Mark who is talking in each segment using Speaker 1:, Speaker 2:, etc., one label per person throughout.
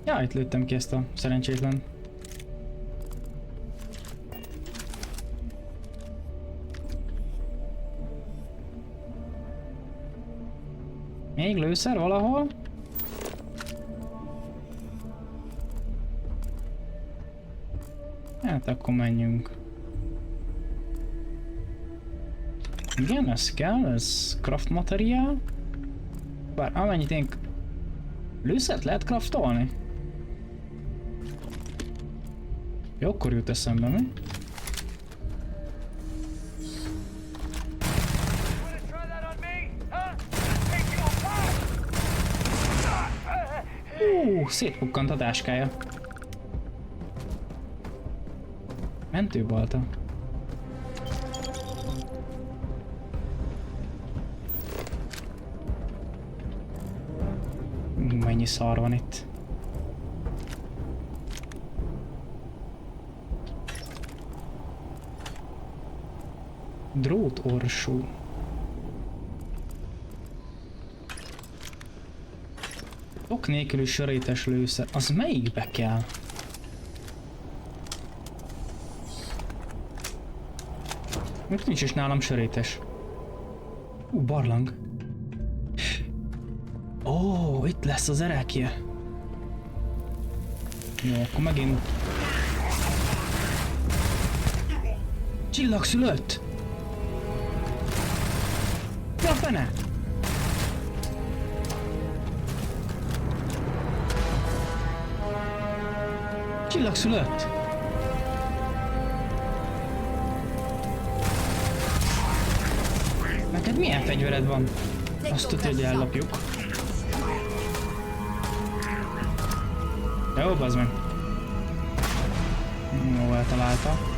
Speaker 1: Ja, itt lőttem ki ezt a szerencsétlen. Még lőszer valahol? Hát akkor menjünk. Igen, ez kell, ez craft materiál. Bár amennyit én... Lőszert lehet craftolni? Jó, akkor jut eszembe, mi? Szétpukkant a táskája. Mentőbalta. Mennyi szar van itt. Drótorsú. Ok nélküli sörétes lőszer. Az melyikbe kell? Miért nincs is nálam sörétes? Barlang. Ó, itt lesz az erekje. Jó, akkor megint... Csillagszülött! Ja, fene! Csillagszülött! Neked milyen fegyvered van? Azt tudja, hogy ellopjuk. Jó, bazd meg. Jó, eltalálta.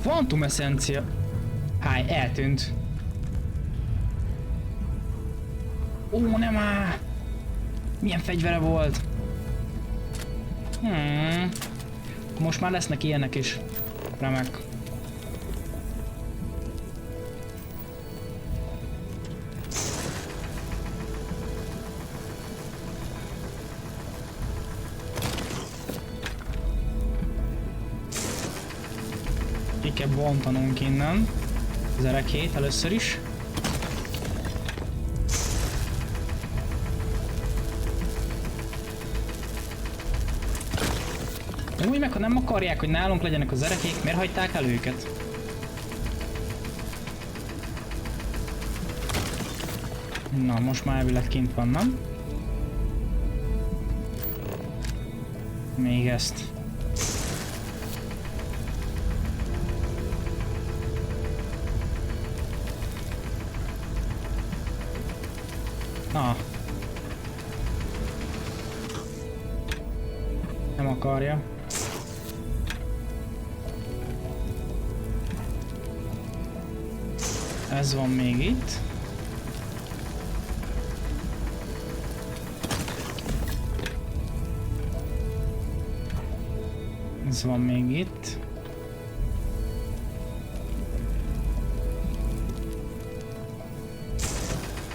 Speaker 1: Quantum essencia. Háj, eltűnt. Ó, nem áll! Milyen fegyvere volt? Most már lesznek ilyenek is. Remek. Ki kell bontanunk innen. Az erekét először is. Úgy meg, ha nem akarják, hogy nálunk legyenek az erekék, miért hagyták el őket? Na, most már elvileg kint van, nem? Még ezt. Na. Nem akarja. Ez van még itt. Ez van még itt.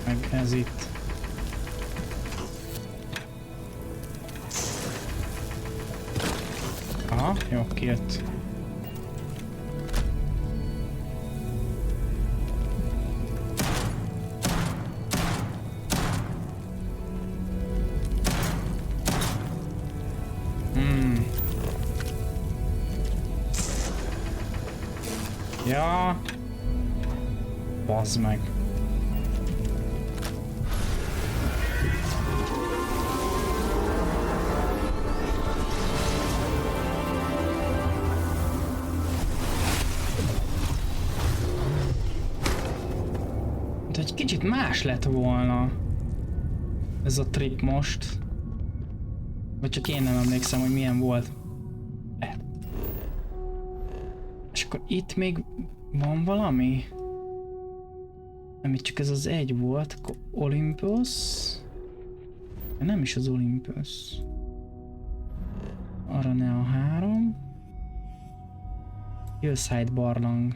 Speaker 1: Meg ez itt. Aha, jó, kijött. Ja. Bazd meg. De egy kicsit más lett volna ez a trip most. Vagy csak én nem emlékszem, hogy milyen volt. És akkor itt még van valami? Amit csak ez az egy volt, akkor Olympus. Nem is az Olympus. Arra ne a 3. Hillside barlang.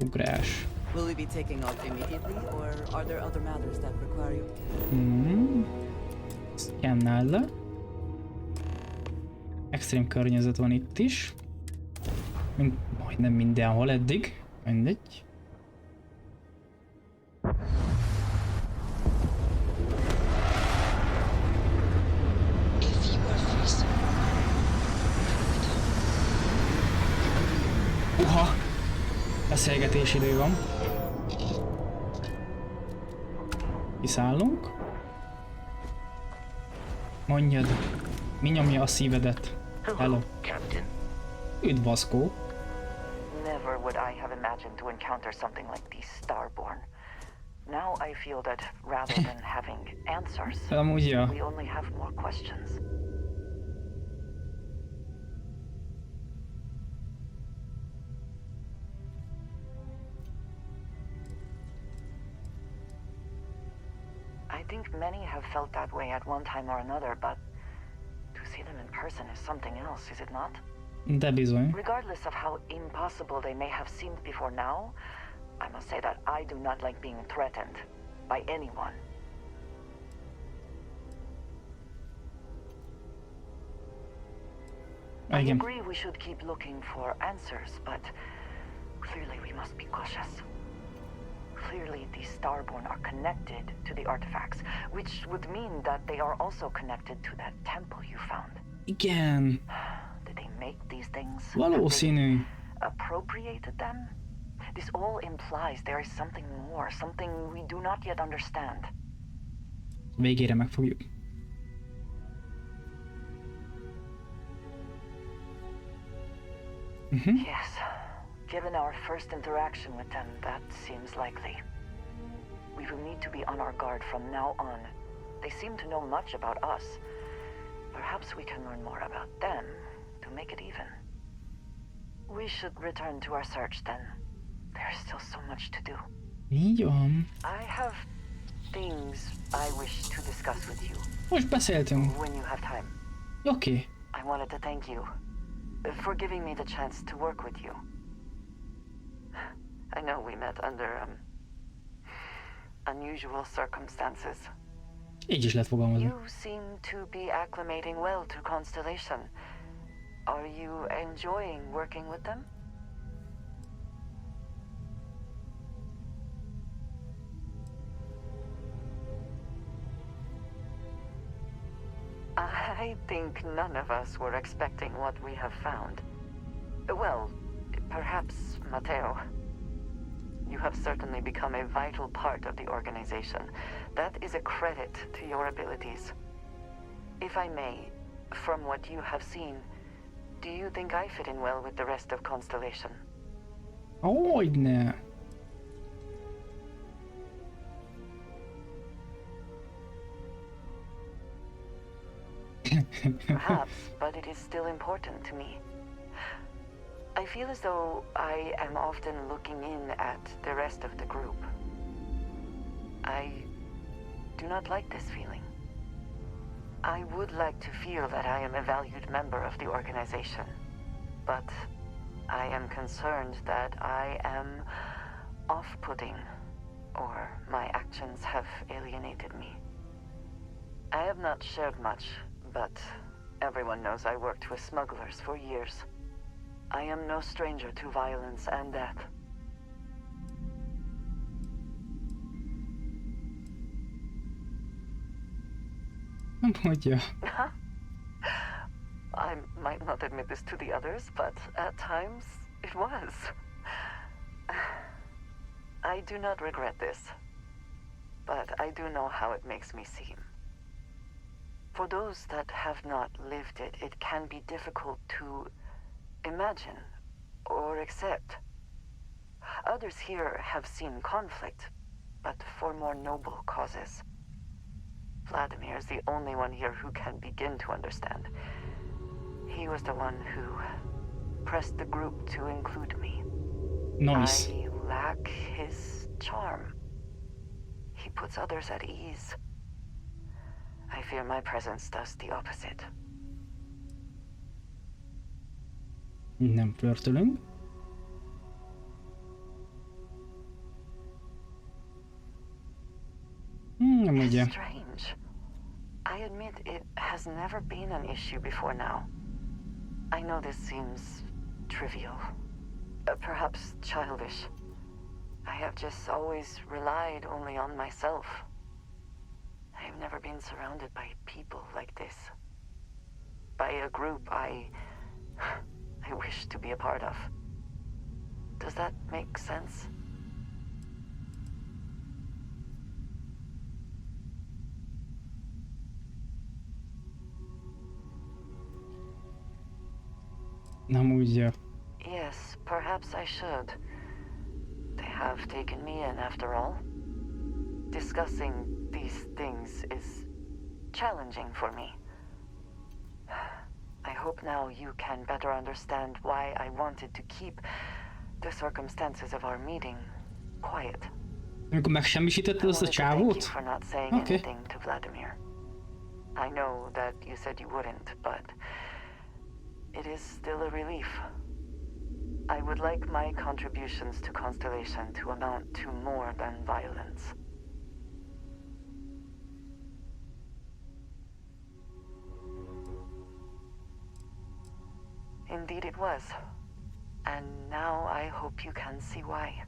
Speaker 1: Ugrás.
Speaker 2: Will we be taking off immediately, or are there other matters that require you?
Speaker 1: Szkennel le. Extrém környezet van itt is. Majdnem mindenhol eddig. Mindegy. Uha! Beszélgetés idő van. Kiszállunk. Mondjad, mi nyomja a szívedet? Hello.
Speaker 3: Captain.
Speaker 1: Üdvaszkó.
Speaker 3: Never would I have imagined to encounter something like these Starborn. Now I feel that rather than having answers,
Speaker 1: Amúgy ja.
Speaker 3: we only have more questions. I think many have felt that way at one time or another, but to see them in person is something else, is it not?
Speaker 1: De bizony.
Speaker 3: Regardless of how impossible they may have seemed before now, I must say that I do not like being threatened by anyone. I
Speaker 1: Igen.
Speaker 3: agree we should keep looking for answers, but clearly we must be cautious. Clearly these Starborn are connected to the artifacts, which would mean that they are also connected to that temple you found.
Speaker 1: Igen.
Speaker 3: Did they make these things?
Speaker 1: Valószínű.
Speaker 3: Appropriated them? This all implies there is something more, something we do not yet understand.
Speaker 1: Végére megfogjuk.
Speaker 3: Yes. Given our first interaction with them, that seems likely. We will need to be on our guard from now on. They seem to know much about us. Perhaps we can learn more about them to make it even. We should return to our search then. There's still so much to do.
Speaker 1: Így van.
Speaker 3: I have things I wish to discuss with you.
Speaker 1: Most beszéltünk.
Speaker 3: When you have time.
Speaker 1: Oké.
Speaker 3: I wanted to thank you for giving me the chance to work with you. I know we met under unusual circumstances.
Speaker 1: Így is lehet fogalmazni.
Speaker 3: You seem to be acclimating well to Constellation. Are you enjoying working with them? I think none of us were expecting what we have found. Well, perhaps Matteo. You have certainly become a vital part of the organization. That is a credit to your abilities. If I may, from what you have seen, do you think I fit in well with the rest of Constellation?
Speaker 1: Hogyne.
Speaker 3: Perhaps, but it is still important to me. I feel as though I am often looking in at the rest of the group. I do not like this feeling. I would like to feel that I am a valued member of the organization, but I am concerned that I am off-putting, or my actions have alienated me. I have not shared much, but everyone knows I worked with smugglers for years. I am no stranger to violence and death.
Speaker 1: Mondja.
Speaker 3: I might not admit this to the others, but at times it was. I do not regret this, but I do know how it makes me seem. For those that have not lived it, it can be difficult to imagine or accept. Others here have seen conflict, but for more noble causes. Vladimir is the only one here who can begin to understand. He was the one who pressed the group to include me.
Speaker 1: Nice.
Speaker 3: I lack his charm. He puts others at ease. I fear my presence does the opposite.
Speaker 1: Nem flörtölünk. Nem ugye.
Speaker 3: Strange. I admit it has never been an issue before now. I know this seems trivial, perhaps childish. I have just always relied only on myself. I've never been surrounded by people like this. By a group I wish to be a part of. Does that make sense?
Speaker 1: Nem úgy.
Speaker 3: Yes, perhaps I should. They have taken me in after all. Discussing these things is challenging for me. I hope now you can better understand why I wanted to keep the circumstances of our meeting quiet.
Speaker 1: Amikor megsemmisítetted azt a
Speaker 3: Thank you
Speaker 1: csávót?
Speaker 3: for not saying
Speaker 1: Okay.
Speaker 3: anything to Vladimir. I know that you said you wouldn't, but it is still a relief. I would like my contributions to Constellation to amount to more than violence. Indeed it was. And now I hope you can see why.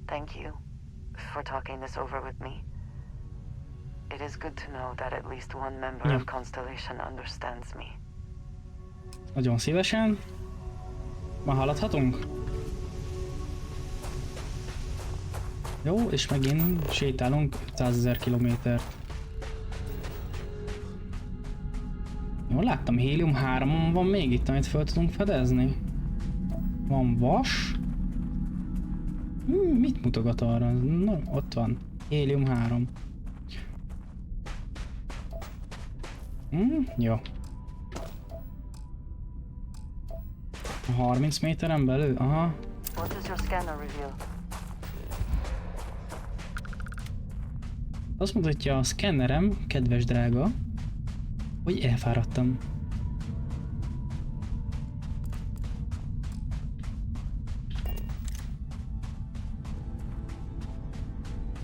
Speaker 3: Thank you for talking this over with me. It is good to know that at least one member of Constellation understands me.
Speaker 1: Nagyon szívesen. Ma haladhatunk? Jó, és megint sétálunk 500 000 kilométert. Jól láttam, hélium 3-on van még itt, amit fel tudunk fedezni. Van vas. Mit mutogat arra? No, ott van. Hélium 3. Jó. 30 méteren belül? Aha.
Speaker 3: What does your scanner reveal?
Speaker 1: Azt mutatja a szkennerem, kedves drága, hogy elfáradtam.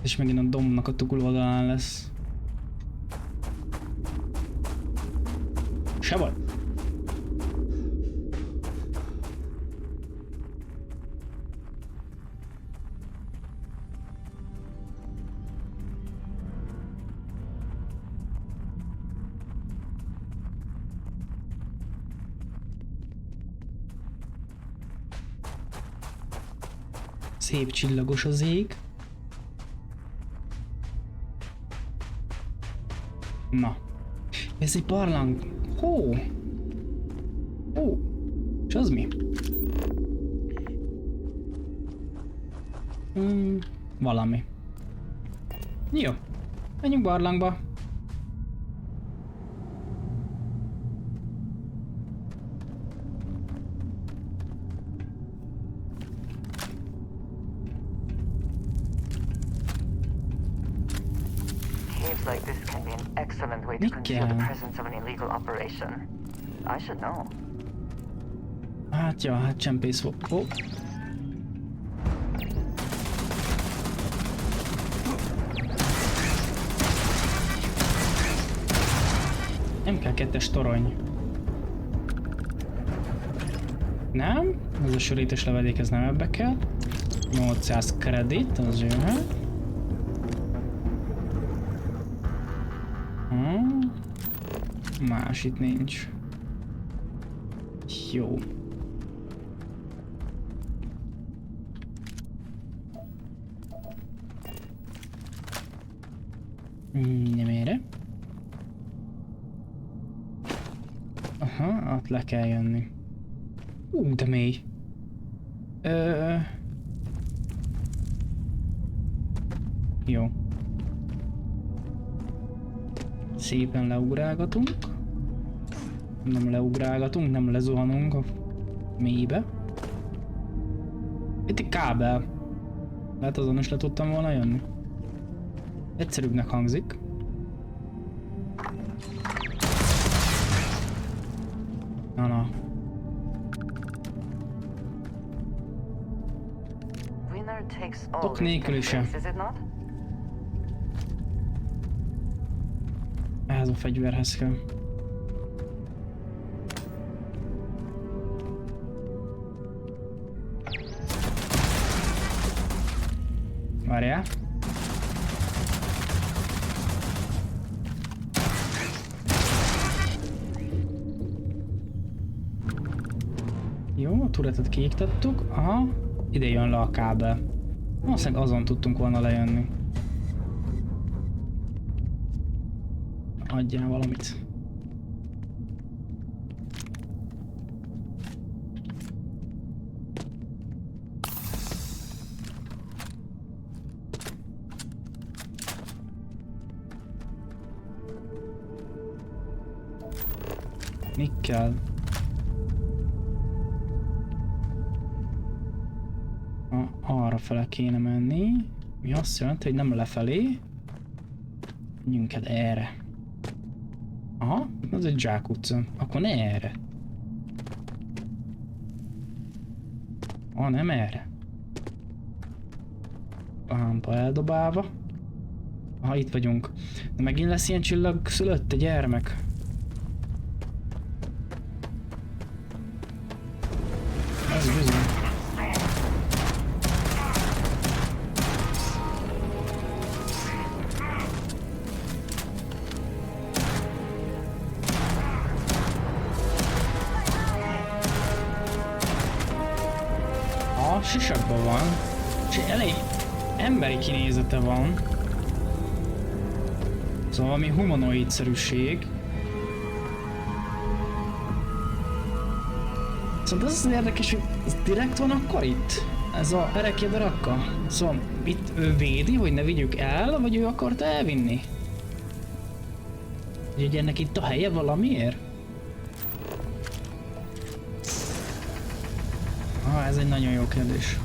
Speaker 1: És megint a dombnak a túloldalán lesz. Se baj. Szép csillagos az ég. Na. Ez egy barlang. Hó. Ó. És az mi? Valami. Jó. Menjünk barlangba.
Speaker 3: Like this can be an excellent way to conceal the presence of an illegal operation. I should know.
Speaker 1: Hát ja, hát csempész volt. Oh. Nem kell 2-es torony. Nem? Ez a sörétes levedék, ez nem ebbe kell. 800 kredit, az jöhet. Más itt nincs. Jó. Nem ére. Aha, ott le kell jönni. De mély. Jó. Szépen leugrálgatunk. Nem leugrálgatunk, nem lezuhanunk a mélybe. Itt egy kábel. Lehet azon is le tudtam volna jönni. Egyszerűbbnek hangzik. Na.
Speaker 3: Winner takes all
Speaker 1: Tok nélkül is sem.
Speaker 3: is it not?
Speaker 1: Ehhez a fegyverhez kell. Várjál. Jó, a turretet kiiktattuk. Aha, ide jön le a kábel. Valószínűleg azon tudtunk volna lejönni. Adjál valamit. Mi kell? Arra fele kéne menni. Mi azt jelenti, hogy nem lefelé. Menjünk el erre. Aha, az egy zsákutca. Akkor ne erre. Nem erre. A lámpa eldobálva. Aha, itt vagyunk. De megint lesz ilyen csillag szülött, egy gyermek. Ez bizony. Sisakban van, és elég emberi kinézete van. Szóval valami humanoid-szerűség. Szóval az érdekes, hogy ez direkt van akkor itt? Ez a erekje darakka? Szóval itt ő védi, hogy ne vigyük el, vagy ő akarta elvinni? Hogy ennek itt a helye valamiért? Ez egy nagyon jó kérdés.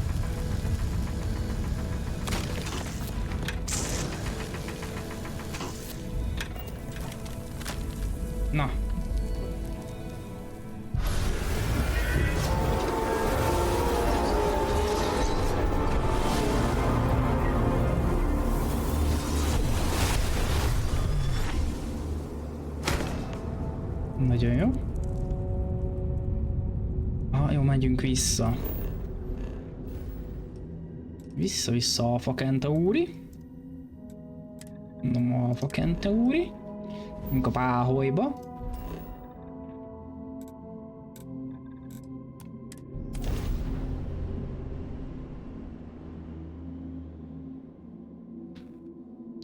Speaker 1: Na. Nagyon jó. Jó, megyünk vissza. Vissza-vissza Alfa Centauri. Mondom, Alfa Centauri. Megyünk a páholyba.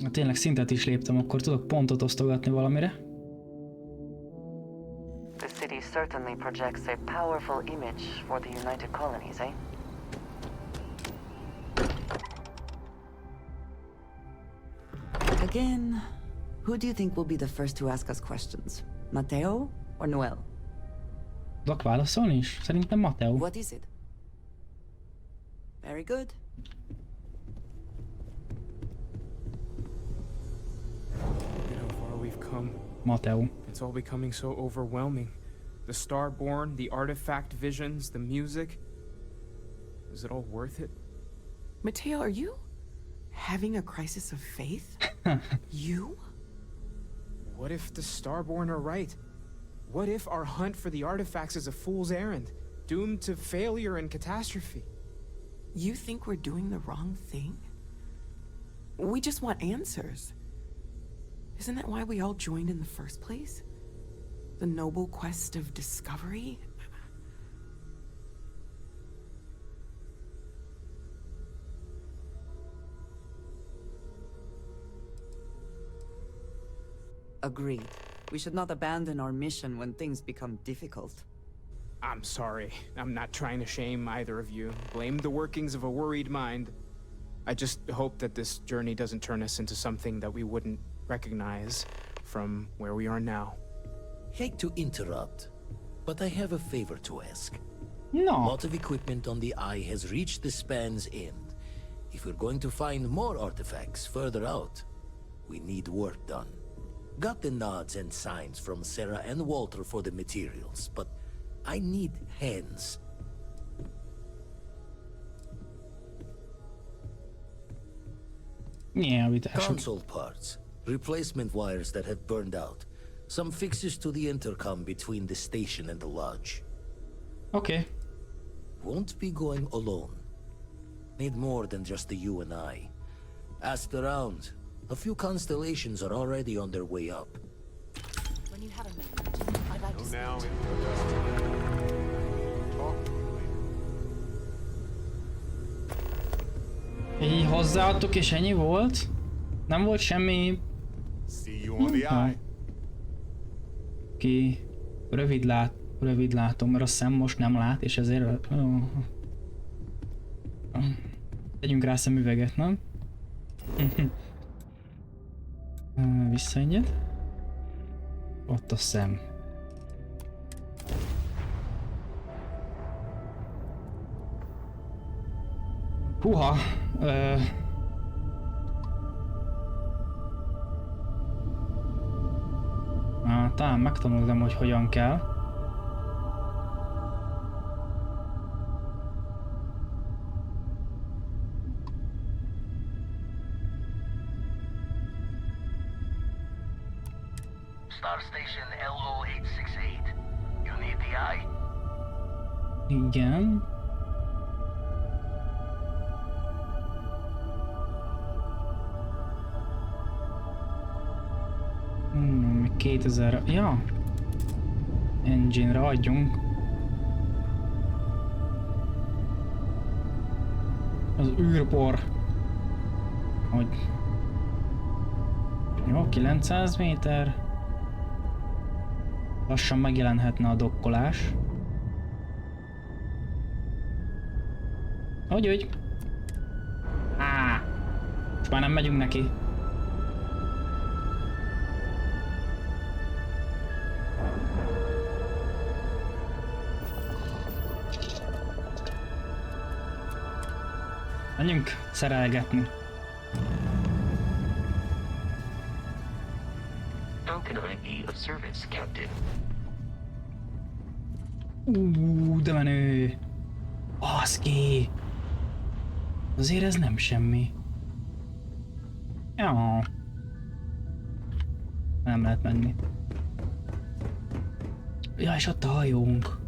Speaker 1: Ha tényleg szintet is léptem, akkor tudok pontot osztogatni valamire.
Speaker 3: The city certainly projects a powerful image for the United Colonies, eh?
Speaker 2: Again, who do you think will be the first to ask us questions? Mateo or Noel?
Speaker 1: Tudok válaszolni is? Szerintem Mateo.
Speaker 2: What is it? Very good.
Speaker 4: Look at how far we've come.
Speaker 1: Mateo.
Speaker 4: It's all becoming so overwhelming. The Starborn, the artifact visions, the music. Is it all worth it?
Speaker 5: Mateo, are you having a crisis of faith? You?
Speaker 4: What if the Starborn are right? What if our hunt for the artifacts is a fool's errand, doomed to failure and catastrophe?
Speaker 5: You think we're doing the wrong thing? We just want answers. Isn't that why we all joined in the first place? The noble quest of discovery?
Speaker 2: Agreed. We should not abandon our mission when things become difficult.
Speaker 4: I'm sorry. I'm not trying to shame either of you. Blame the workings of a worried mind. I just hope that this journey doesn't turn us into something that we wouldn't recognize from where we are now.
Speaker 6: Hate to interrupt, but I have a favor to ask. A
Speaker 1: No.
Speaker 6: lot of equipment on the Eye has reached the span's end, if we're going to find more artifacts further out, we need work done. Got the nods and signs from Sarah and Walter for the materials, but I need hands. Console parts, replacement wires that have burned out, some fixes to the intercom between the station and the lodge.
Speaker 1: Okay.
Speaker 6: Won't be going alone. Need more than just the you and I. Asked around. A few constellations are already on their way up.
Speaker 2: When you have a moment, I'd like to speak
Speaker 7: Now
Speaker 2: to
Speaker 7: in
Speaker 2: you.
Speaker 7: talk to me.
Speaker 1: Így hozzáadtok és ennyi volt? Nem volt semmi...
Speaker 7: See you on the eye.
Speaker 1: Ki rövid látom, mert a szem most nem lát, és ezért... Tegyünk rá szemüveget, nem? Vissza egyet. Ott a szem. Puha! Talán megtanultam, hogy hogyan kell.
Speaker 6: Star Station LO868. You need the eye?
Speaker 1: Igen. Még 2000... Ja. Engine-re adjunk. Az űrpor. Hogy... Jó, 900 méter. Lassan megjelenhetne a dokkolás. Hogy? Most már nem megyünk neki. Menjünk szerelgetni.
Speaker 8: How can I be of service, Captain?
Speaker 1: De menő! Baszki! Azért ez nem semmi. Ja. Nem lehet menni. Ja, és ott a hajónk.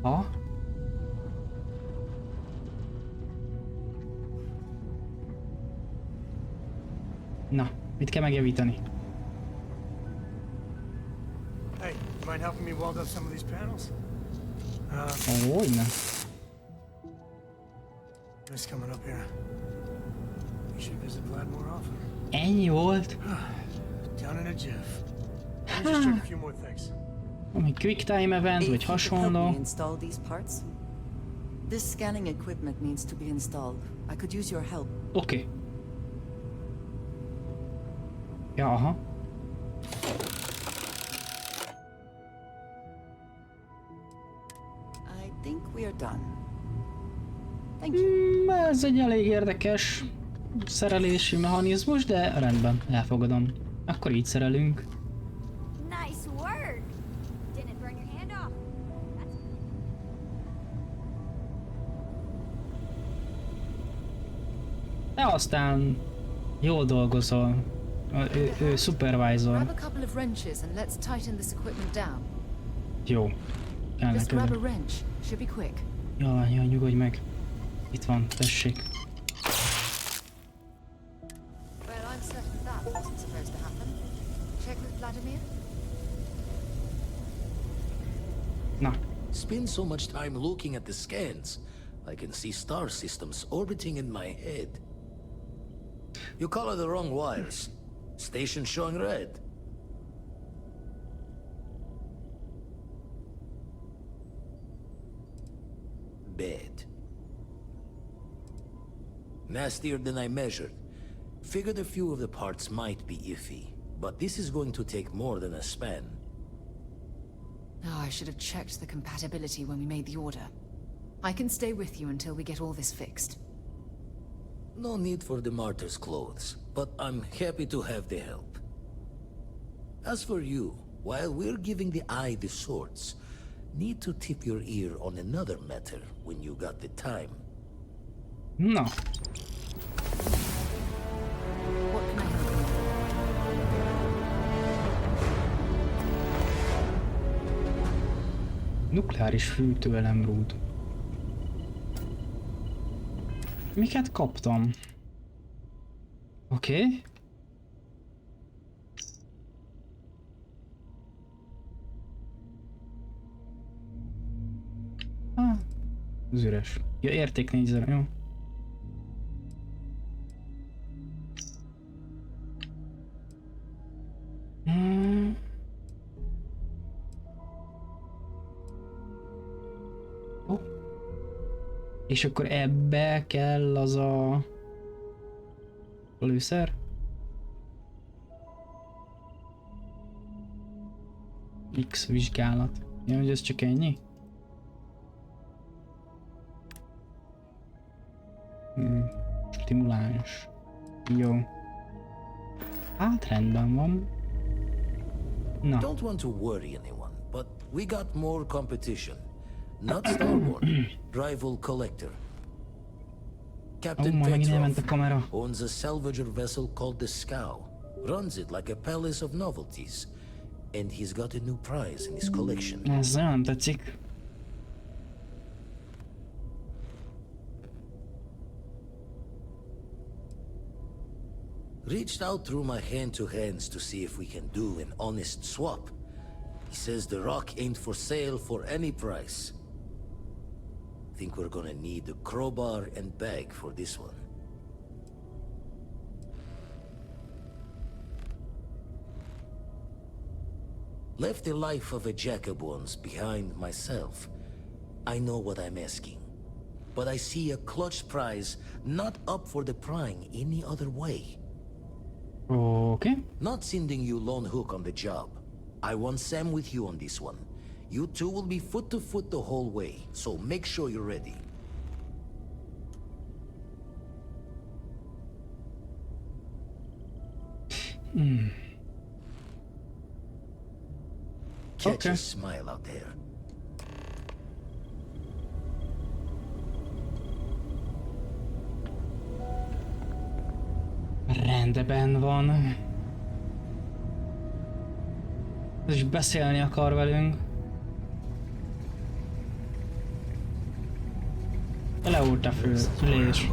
Speaker 1: Ha? Na, mit kell megjavítani?
Speaker 9: Hey, you mind helping me weld up some of these panels?
Speaker 1: Hogyne.
Speaker 9: Nice coming up here. You should visit Vlad more often.
Speaker 1: Ennyi volt?
Speaker 9: Down in a jiff. Let me just check a few more things.
Speaker 1: Ami quick time event, vagy
Speaker 2: If you could help
Speaker 1: hasonló.
Speaker 2: me install these parts. This scanning equipment needs to be installed. I could use your help.
Speaker 1: Oké. Ja, aha.
Speaker 2: I think we are done. Thank you.
Speaker 1: Ez egy elég érdekes szerelési mechanizmus, de rendben, elfogadom. Akkor így szerelünk.
Speaker 10: Nice work. Didn't burn your hand off.
Speaker 1: De aztán jól dolgozol. Ő supervisor.
Speaker 11: Grab a couple of wrenches and let's tighten this equipment down.
Speaker 1: Jó.
Speaker 11: Just grab a wrench. Should be quick.
Speaker 1: Jaj, nyugodj meg. Itt van, tessék.
Speaker 11: Well, I'm certain that wasn't supposed to happen. Check with Vladimir.
Speaker 1: Na.
Speaker 6: Spend so much time looking at the scans. I can see star systems orbiting in my head. You color the wrong wires. Station showing red. Bad. Nastier than I measured. Figured a few of the parts might be iffy, but this is going to take more than a span.
Speaker 11: Oh, I should have checked the compatibility when we made the order. I can stay with you until we get all this fixed.
Speaker 6: No need for the martyr's clothes, but I'm happy to have the help. As for you, while we're giving the eye the swords, need to tip your ear on another matter when you got the time.
Speaker 1: Na.
Speaker 2: What can I help you with?
Speaker 1: Nukleáris fűtőelemrúd. Miket kaptam? Oké. Okay. Az üres. Ja, érték 4000, jó. Oh. És akkor ebbe kell az a lőszer? X vizsgálat. Ja, hogy ez csak ennyi? Stimuláns. Jó. Hát rendben van. Na.
Speaker 6: Don't want to worry anyone, but we got more competition. Not Starborn, rival collector. Captain Petrov owns a salvager vessel called the Scow. Runs it like a palace of novelties. And he's got a new prize in his collection.
Speaker 1: Ez nem tetszik.
Speaker 6: Reached out through my hand-to-hands to see if we can do an honest swap. He says the rock ain't for sale for any price. Think we're gonna need a crowbar and bag for this one. Left the life of a Jacobons behind myself. I know what I'm asking. But I see a clutch prize not up for the prying any other way.
Speaker 1: Okay.
Speaker 6: Not sending you lone hook on the job. I want Sam with you on this one. You two will be foot to foot the whole way, so make sure you're ready. Catch a smile out there.
Speaker 1: Rendben van. Ez is beszélni akar velünk. Leúrt a fülés.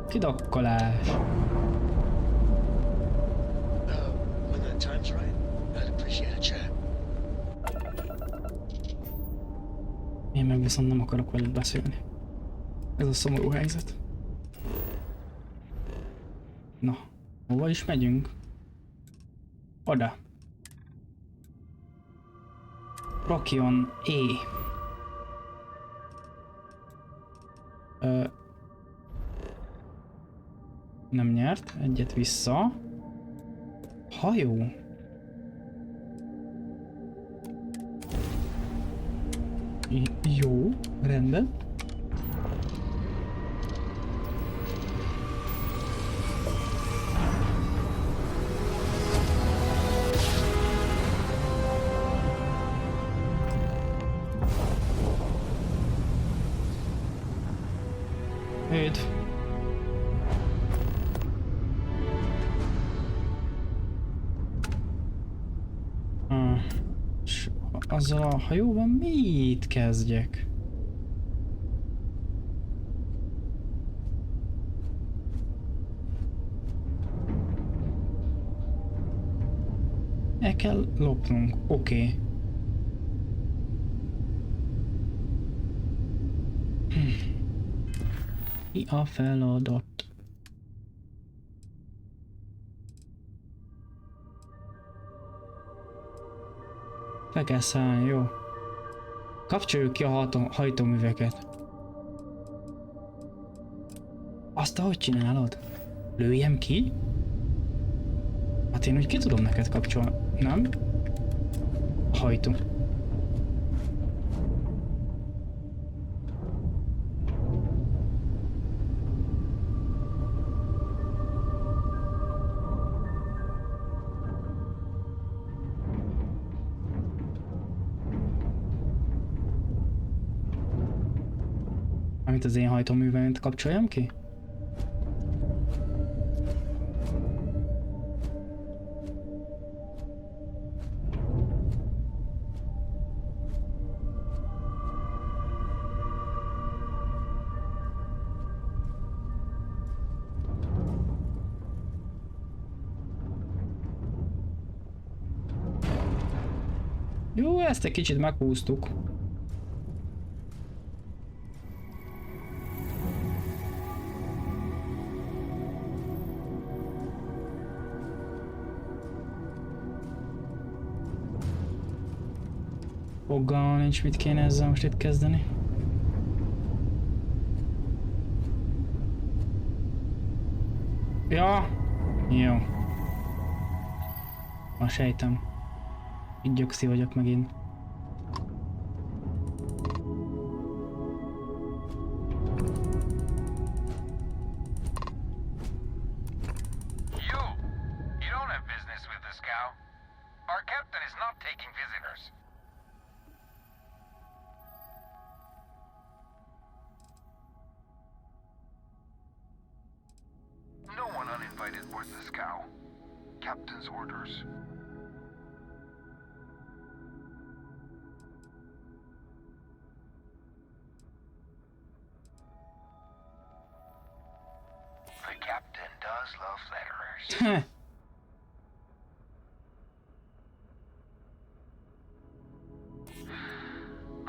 Speaker 1: Kidokkolás.
Speaker 12: When the time's right, I'd appreciate a chat.
Speaker 1: Én meg viszont nem akarok velük beszélni. Ez a szomorú helyzet. Na, hova is megyünk? Oda. Rokion E. Nem nyert, egyet vissza. Hajó. Jó, rendben. Azzal a hajóban mit kezdjek? El kell lopnunk, oké. Mi a feladat? Fel kell szállni, jó. Kapcsoljuk ki a hajtóműveket. Azt ahogy csinálod? Lőjem ki? Hát én úgy ki tudom neked kapcsolni, nem? Hajtó. Mármint az én hajtóművemet kapcsoljam ki? Jó, ezt egy kicsit meghúztuk. Fogalmam nincs, mit kéne ezzel most itt kezdeni. Ja, jó. Ma sejtem. Így gyökszi vagyok megint.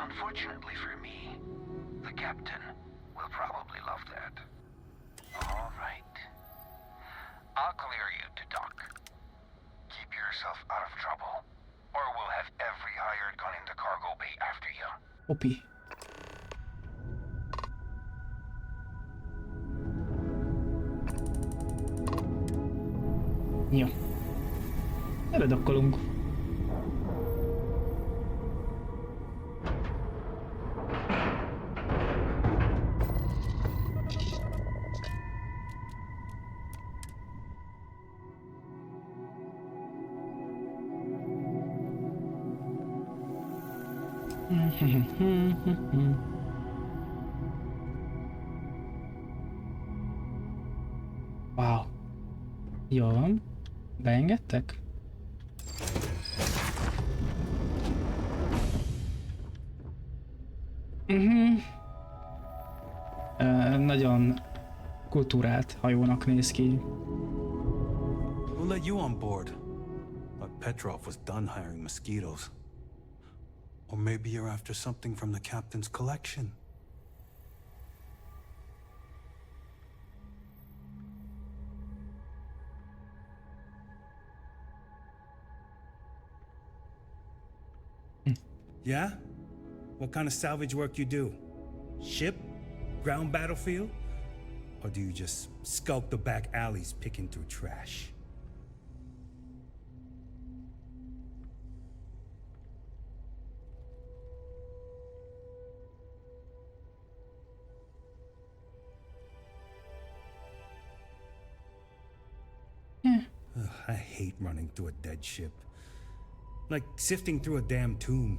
Speaker 13: Unfortunately for me, the captain will probably love that. All right. I'll clear you to dock. Keep yourself out of trouble, or we'll have every hired gun in the cargo bay after you.
Speaker 1: Opi. Jó. Eledokkolunk. Wow. Jó van. Beengedtek? Nagyon kultúrált hajónak néz ki.
Speaker 14: Who let you on board? But Petrov was done hiring mosquitoes. Or maybe you're after something from the captain's collection.
Speaker 9: Yeah? What kind of salvage work you do? Ship? Ground battlefield? Or do you just skulk the back alleys picking through trash? Ugh, I hate running through a dead ship. Like sifting through a damn tomb.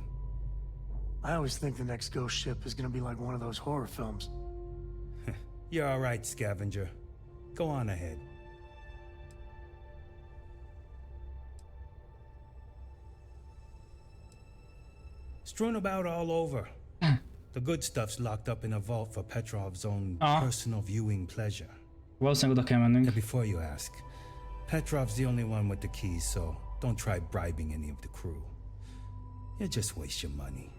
Speaker 15: I always think the next ghost ship is gonna be like one of those horror films.
Speaker 9: You're all right, scavenger. Go on ahead. Strewn about all over. The good stuff's locked up in a vault for Petrov's own personal viewing pleasure.
Speaker 1: Valószínűleg oda kell mennünk.
Speaker 9: And before you ask, Petrov's the only one with the keys, so don't try bribing any of the crew. You'll just waste your money.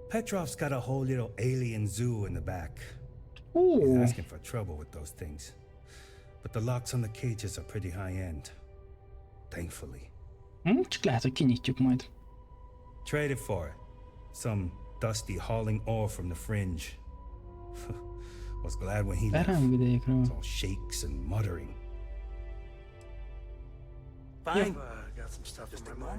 Speaker 9: Petrov's got a whole little alien zoo in the back.
Speaker 1: Ooh.
Speaker 9: He's asking for trouble with those things. But the locks on the cages are pretty high-end. Thankfully.
Speaker 1: Csak lehet, hogy kinyitjuk majd.
Speaker 9: Traded for it. Some dusty hauling ore from the fringe. Was glad when he left. It's all shakes and muttering.
Speaker 15: Fine. Got some stuff in my mind.